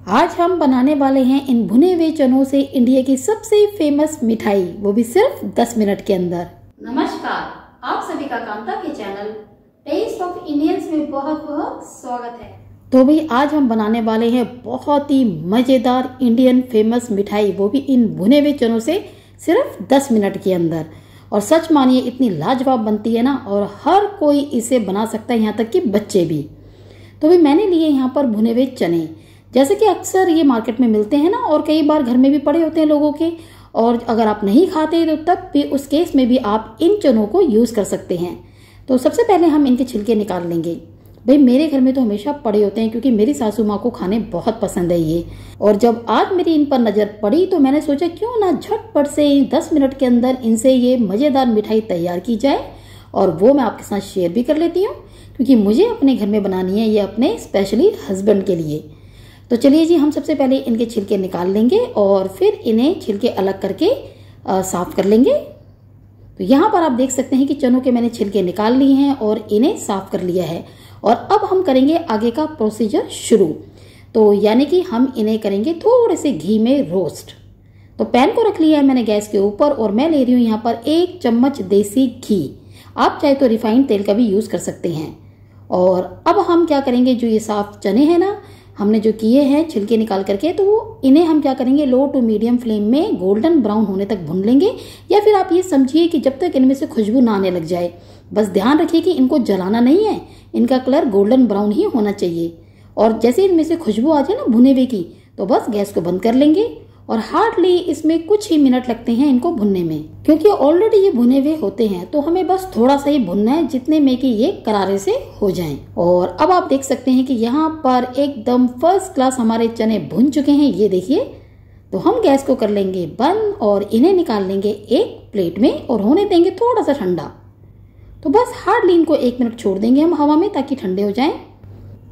आज हम बनाने वाले हैं इन भुने हुए चनों से इंडिया की सबसे फेमस मिठाई, वो भी सिर्फ 10 मिनट के अंदर। नमस्कार, आप सभी का कांता के चैनल टेस्ट ऑफ इंडियंस में बहुत बहुत स्वागत है। तो भाई आज हम बनाने वाले हैं बहुत ही मजेदार इंडियन फेमस मिठाई, वो भी इन भुने हुए चनों से सिर्फ 10 मिनट के अंदर। और सच मानिए इतनी लाजवाब बनती है ना, और हर कोई इसे बना सकता है, यहाँ तक कि बच्चे भी। तो भाई मैंने लिए यहाँ पर भुने हुए चने, जैसे कि अक्सर ये मार्केट में मिलते हैं ना, और कई बार घर में भी पड़े होते हैं लोगों के। और अगर आप नहीं खाते तो तब भी उस केस में भी आप इन चनों को यूज कर सकते हैं। तो सबसे पहले हम इनके छिलके निकाल लेंगे। भाई मेरे घर में तो हमेशा पड़े होते हैं, क्योंकि मेरी सासू माँ को खाने बहुत पसंद है ये। और जब आज मेरी इन पर नजर पड़ी तो मैंने सोचा क्यों ना झटपट से 10 मिनट के अंदर इनसे ये मजेदार मिठाई तैयार की जाए, और वो मैं आपके साथ शेयर भी कर लेती हूँ, क्योंकि मुझे अपने घर में बनानी है ये अपने स्पेशली हस्बैंड के लिए। तो चलिए जी, हम सबसे पहले इनके छिलके निकाल लेंगे और फिर इन्हें छिलके अलग करके साफ कर लेंगे। तो यहाँ पर आप देख सकते हैं कि चनों के मैंने छिलके निकाल लिए हैं और इन्हें साफ कर लिया है। और अब हम करेंगे आगे का प्रोसीजर शुरू। तो यानी कि हम इन्हें करेंगे थोड़े से घी में रोस्ट। तो पैन को रख लिया है मैंने गैस के ऊपर, और मैं ले रही हूँ यहाँ पर 1 चम्मच देसी घी। आप चाहे तो रिफाइंड तेल का भी यूज कर सकते हैं। और अब हम क्या करेंगे, जो ये साफ चने हैं ना हमने जो किए हैं छिलके निकाल करके, तो इन्हें हम क्या करेंगे लो टू मीडियम फ्लेम में गोल्डन ब्राउन होने तक भून लेंगे। या फिर आप ये समझिए कि जब तक इनमें से खुशबू ना आने लग जाए। बस ध्यान रखिए कि इनको जलाना नहीं है, इनका कलर गोल्डन ब्राउन ही होना चाहिए। और जैसे इनमें से खुशबू आ जाए ना भुने हुए की, तो बस गैस को बंद कर लेंगे। और हार्डली इसमें कुछ ही मिनट लगते हैं इनको भुनने में, क्योंकि ऑलरेडी ये भुने हुए होते हैं। तो हमें बस थोड़ा सा ही भुनना है, जितने में कि ये करारे से हो जाएं। और अब आप देख सकते हैं कि यहाँ पर एकदम फर्स्ट क्लास हमारे चने भुन चुके हैं, ये देखिए। तो हम गैस को कर लेंगे बंद और इन्हें निकाल लेंगे एक प्लेट में और होने देंगे थोड़ा सा ठंडा। तो बस हार्डली इनको 1 मिनट छोड़ देंगे हम हवा में, ताकि ठंडे हो जाएं।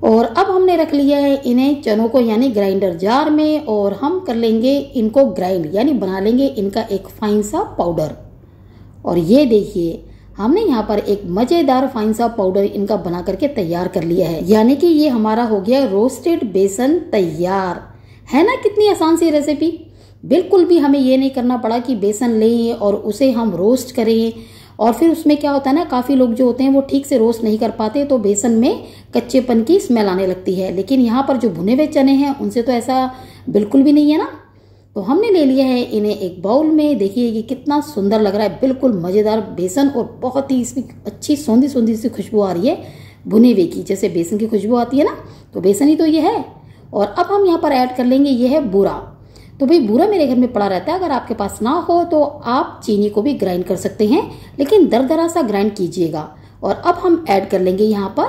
और अब हमने रख लिया है इन्हें चनों को यानी ग्राइंडर जार में, और हम कर लेंगे इनको ग्राइंड, यानी बना लेंगे इनका एक फाइन सा पाउडर। और ये देखिए हमने यहाँ पर एक मजेदार फाइन सा पाउडर इनका बना करके तैयार कर लिया है। यानी कि ये हमारा हो गया रोस्टेड बेसन तैयार। है ना कितनी आसान सी रेसिपी। बिल्कुल भी हमें ये नहीं करना पड़ा कि बेसन लें और उसे हम रोस्ट करें। और फिर उसमें क्या होता है ना, काफी लोग जो होते हैं वो ठीक से रोस्ट नहीं कर पाते, तो बेसन में कच्चेपन की स्मेल आने लगती है। लेकिन यहाँ पर जो भुने हुए चने हैं उनसे तो ऐसा बिल्कुल भी नहीं है ना। तो हमने ले लिया है इन्हें एक बाउल में। देखिए ये कितना सुंदर लग रहा है, बिल्कुल मजेदार बेसन, और बहुत ही इसमें अच्छी सौंधी सौंधी सी खुशबू आ रही है भुने हुए की, जैसे बेसन की खुशबू आती है ना, तो बेसन ही तो ये है। और अब हम यहाँ पर ऐड कर लेंगे, ये है बूरा। तो भाई बूरा मेरे घर में पड़ा रहता है, अगर आपके पास ना हो तो आप चीनी को भी ग्राइंड कर सकते हैं, लेकिन दरदरा सा ग्राइंड कीजिएगा। और अब हम ऐड कर लेंगे यहाँ पर,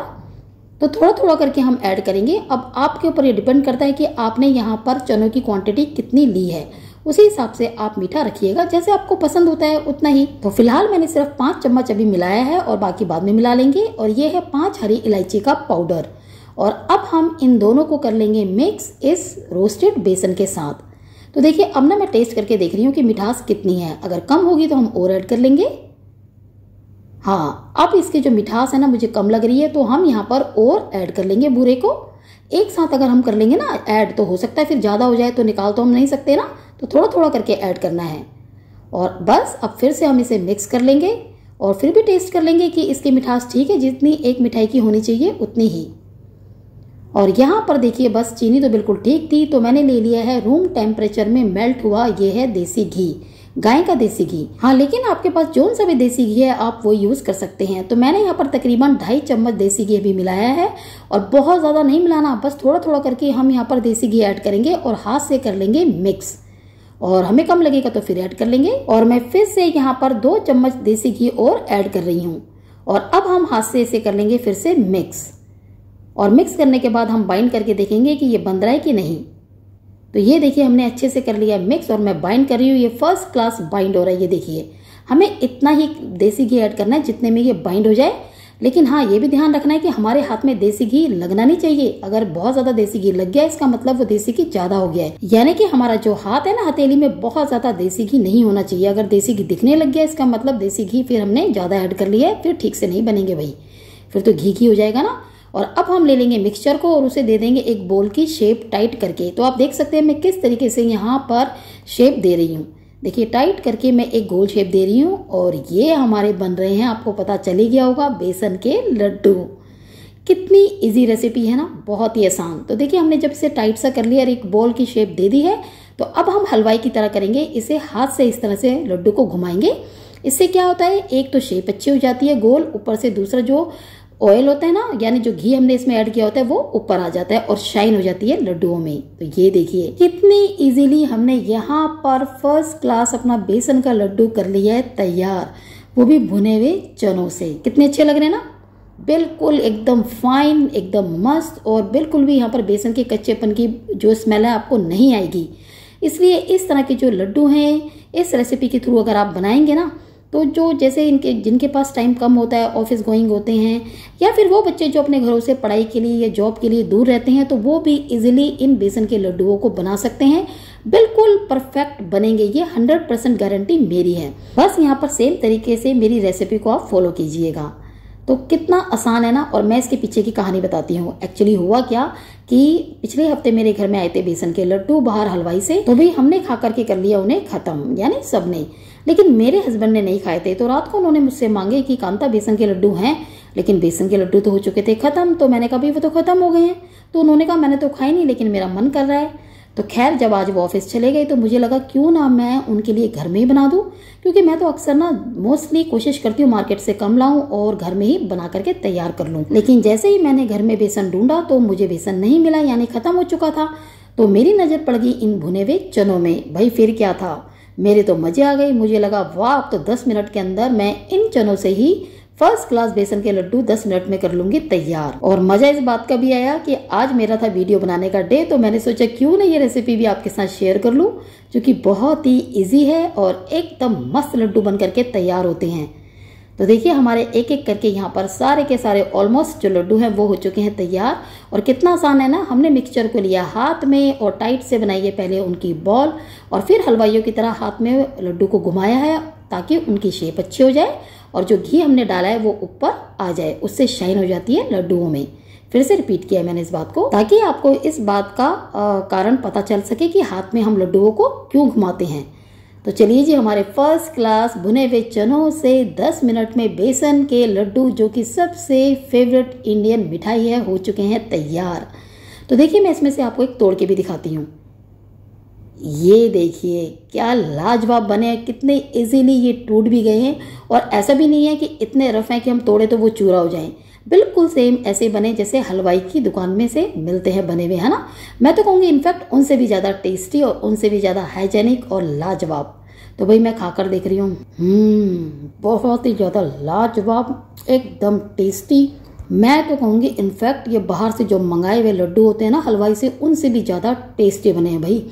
तो थोड़ा थोड़ा करके हम ऐड करेंगे। अब आपके ऊपर ये डिपेंड करता है कि आपने यहाँ पर चनों की क्वांटिटी कितनी ली है, उसी हिसाब से आप मीठा रखिएगा, जैसे आपको पसंद होता है उतना ही। तो फिलहाल मैंने सिर्फ 5 चम्मच अभी मिलाया है, और बाकी बाद में मिला लेंगे। और ये है 5 हरी इलायची का पाउडर। और अब हम इन दोनों को कर लेंगे मिक्स इस रोस्टेड बेसन के साथ। तो देखिए अब ना मैं टेस्ट करके देख रही हूँ कि मिठास कितनी है। अगर कम होगी तो हम और ऐड कर लेंगे। हाँ, अब इसकी जो मिठास है ना मुझे कम लग रही है, तो हम यहाँ पर और ऐड कर लेंगे बूरे को। एक साथ अगर हम कर लेंगे ना ऐड, तो हो सकता है फिर ज्यादा हो जाए, तो निकाल तो हम नहीं सकते ना, तो थोड़ा थोड़ा करके ऐड करना है। और बस अब फिर से हम इसे मिक्स कर लेंगे, और फिर भी टेस्ट कर लेंगे कि इसकी मिठास ठीक है, जितनी एक मिठाई की होनी चाहिए उतनी ही। और यहाँ पर देखिए बस चीनी तो बिल्कुल ठीक थी। तो मैंने ले लिया है रूम टेम्परेचर में मेल्ट हुआ, ये है देसी घी, गाय का देसी घी। हाँ, लेकिन आपके पास जो सा भी देसी घी है आप वो यूज कर सकते हैं। तो मैंने यहाँ पर तकरीबन 2.5 चम्मच देसी घी भी मिलाया है, और बहुत ज्यादा नहीं मिलाना, बस थोड़ा थोड़ा करके हम यहाँ पर देसी घी ऐड करेंगे और हाथ से कर लेंगे मिक्स। और हमें कम लगेगा तो फिर ऐड कर लेंगे। और मैं फिर से यहाँ पर 2 चम्मच देसी घी और ऐड कर रही हूँ। और अब हम हाथ से इसे कर लेंगे फिर से मिक्स। और मिक्स करने के बाद हम बाइंड करके देखेंगे कि ये बंध रहा है कि नहीं। तो ये देखिए हमने अच्छे से कर लिया मिक्स, और मैं बाइंड कर रही हूँ, ये फर्स्ट क्लास बाइंड हो रहा है। ये देखिए हमें इतना ही देसी घी ऐड करना है जितने में ये बाइंड हो जाए। लेकिन हाँ, ये भी ध्यान रखना है कि हमारे हाथ में देसी घी लगना नहीं चाहिए। अगर बहुत ज्यादा देसी घी लग गया इसका मतलब वो देसी घी ज्यादा हो गया है, यानी कि हमारा जो हाथ है ना हथेली में बहुत ज्यादा देसी घी नहीं होना चाहिए। अगर देसी घी दिखने लग गया इसका मतलब देसी घी फिर हमने ज्यादा ऐड कर लिया है, फिर ठीक से नहीं बनेंगे भाई, फिर तो घी घी हो जाएगा ना। और अब हम ले लेंगे मिक्सचर को और उसे दे देंगे एक बोल की शेप टाइट करके। तो आप देख सकते हैं मैं किस तरीके से यहाँ पर शेप दे रही हूँ। देखिए टाइट करके मैं एक गोल शेप दे रही हूँ और ये हमारे बन रहे हैं, आपको पता चल ही गया होगा, बेसन के लड्डू। कितनी इजी रेसिपी है ना, बहुत ही आसान। तो देखिए हमने जब इसे टाइट सा कर लिया और एक बॉल की शेप दे दी है, तो अब हम हलवाई की तरह करेंगे। इसे हाथ से इस तरह से लड्डू को घुमाएंगे। इससे क्या होता है, एक तो शेप अच्छी हो जाती है गोल, ऊपर से दूसरा जो ऑयल होता है ना, यानी जो घी हमने इसमें ऐड किया होता है वो ऊपर आ जाता है और शाइन हो जाती है लड्डुओं में। तो ये देखिए कितनी इजीली हमने यहाँ पर फर्स्ट क्लास अपना बेसन का लड्डू कर लिया है तैयार, वो भी भुने हुए चनों से। कितने अच्छे लग रहे हैं ना, बिल्कुल एकदम फाइन, एकदम मस्त, और बिल्कुल भी यहाँ पर बेसन के कच्चेपन की जो स्मेल है आपको नहीं आएगी। इसलिए इस तरह के जो लड्डू हैं इस रेसिपी के थ्रू अगर आप बनाएंगे ना, तो जो जैसे इनके जिनके पास टाइम कम होता है, ऑफिस गोइंग होते हैं, या फिर वो बच्चे जो अपने घरों से पढ़ाई के लिए या जॉब के लिए दूर रहते हैं, तो वो भी इजीली इन बेसन के लड्डुओं को बना सकते हैं। बिल्कुल परफेक्ट बनेंगे, ये 100% गारंटी मेरी है। बस यहाँ पर सेम तरीके से मेरी रेसिपी को आप फॉलो कीजिएगा। तो कितना आसान है ना। और मैं इसके पीछे की कहानी बताती हूँ। एक्चुअली हुआ क्या कि पिछले हफ्ते मेरे घर में आए थे बेसन के लड्डू बाहर हलवाई से, तो भी हमने खा करके कर लिया उन्हें खत्म, यानी सबने। लेकिन मेरे हस्बैंड ने नहीं खाए थे, तो रात को उन्होंने मुझसे मांगे कि कांता बेसन के लड्डू हैं, लेकिन बेसन के लड्डू तो हो चुके थे खत्म। तो मैंने कहा भाई वो तो खत्म हो गए हैं। तो उन्होंने कहा मैंने तो खाई नहीं, लेकिन मेरा मन कर रहा है। तो खैर जब आज वो ऑफिस चले गए तो मुझे लगा क्यों ना मैं उनके लिए घर में ही बना दूं, क्योंकि मैं तो अक्सर ना मोस्टली कोशिश करती हूँ मार्केट से कम लाऊं और घर में ही बना करके तैयार कर लूं। लेकिन जैसे ही मैंने घर में बेसन ढूंढा तो मुझे बेसन नहीं मिला, यानी खत्म हो चुका था। तो मेरी नजर पड़ गई इन भुने हुए चनों में। भाई फिर क्या था, मेरे तो मजे आ गए। मुझे लगा वाह, अब तो 10 मिनट के अंदर मैं इन चनों से ही फर्स्ट क्लास बेसन के लड्डू 10 मिनट में कर लूंगी तैयार। और मजा इस बात का भी आया कि आज मेरा था वीडियो बनाने का डे, तो मैंने सोचा क्यों ना ये रेसिपी भी आपके साथ शेयर कर लूं, जो कि बहुत ही इजी है और एकदम मस्त लड्डू बन करके तैयार होते हैं। तो देखिए हमारे एक एक करके यहाँ पर सारे के सारे ऑलमोस्ट जो लड्डू हैं वो हो चुके हैं तैयार। और कितना आसान है ना, हमने मिक्सचर को लिया हाथ में और टाइट से बनाई है पहले उनकी बॉल, और फिर हलवाइयों की तरह हाथ में लड्डू को घुमाया है ताकि उनकी शेप अच्छी हो जाए, और जो घी हमने डाला है वो ऊपर आ जाए, उससे शाइन हो जाती है लड्डुओं में। फिर से रिपीट किया मैंने इस बात को, ताकि आपको इस बात का कारण पता चल सके कि हाथ में हम लड्डुओं को क्यों घुमाते हैं। तो चलिए जी, हमारे फर्स्ट क्लास भुने हुए चनों से 10 मिनट में बेसन के लड्डू, जो कि सबसे फेवरेट इंडियन मिठाई है, हो चुके हैं तैयार। तो देखिए मैं इसमें से आपको एक तोड़ के भी दिखाती हूँ। ये देखिए क्या लाजवाब बने हैं, कितने इजीली ये टूट भी गए हैं, और ऐसा भी नहीं है कि इतने रफ हैं कि हम तोड़े तो वो चूरा हो जाएं। बिल्कुल सेम ऐसे बने जैसे हलवाई की दुकान में से मिलते हैं बने हुए, है ना। मैं तो कहूँगी इनफैक्ट उनसे भी ज़्यादा टेस्टी और उनसे भी ज़्यादा हाइजेनिक और लाजवाब। तो भाई मैं खाकर देख रही हूँ, बहुत ही ज़्यादा लाजवाब, एकदम टेस्टी। मैं तो कहूँगी इनफैक्ट ये बाहर से जो मंगाए हुए लड्डू होते हैं ना हलवाई से, उनसे भी ज़्यादा टेस्टी बने हैं भाई।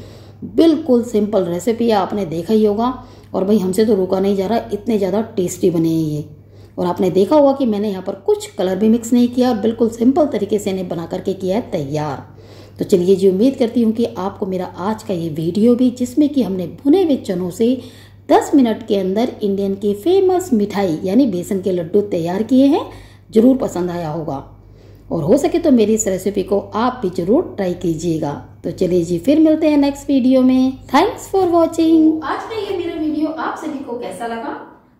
बिल्कुल सिंपल रेसिपी है, आपने देखा ही होगा, और भाई हमसे तो रुका नहीं जा रहा, इतने ज़्यादा टेस्टी बने हैं ये। और आपने देखा होगा कि मैंने यहाँ पर कुछ कलर भी मिक्स नहीं किया और बिल्कुल सिंपल तरीके से इन्हें बना करके किया है तैयार। तो चलिए जी, उम्मीद करती हूँ कि आपको मेरा आज का ये वीडियो भी, जिसमें कि हमने भुने हुए चनों से 10 मिनट के अंदर इंडियन की फेमस मिठाई यानी बेसन के लड्डू तैयार किए हैं, जरूर पसंद आया होगा। और हो सके तो मेरी इस रेसिपी को आप भी जरूर ट्राई कीजिएगा। तो चलिए जी, फिर मिलते हैं नेक्स्ट वीडियो में। Thanks for watching. आज का ये मेरा वीडियो आप सभी को कैसा लगा?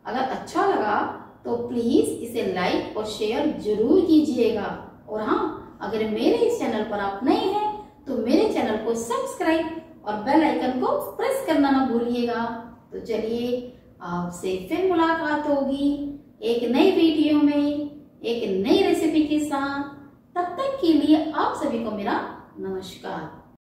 अगर अच्छा लगा तो प्लीज इसे लाइक और शेयर जरूर कीजिएगा। और हाँ, अगर मेरे इस चैनल पर आप नए हैं तो मेरे चैनल को सब्सक्राइब और बेल आइकन को प्रेस करना ना भूलिएगा। तो चलिए, आपसे फिर मुलाकात होगी एक नई वीडियो में एक नई रेसिपी के साथ। तब तक के लिए आप सभी को मेरा नमस्कार।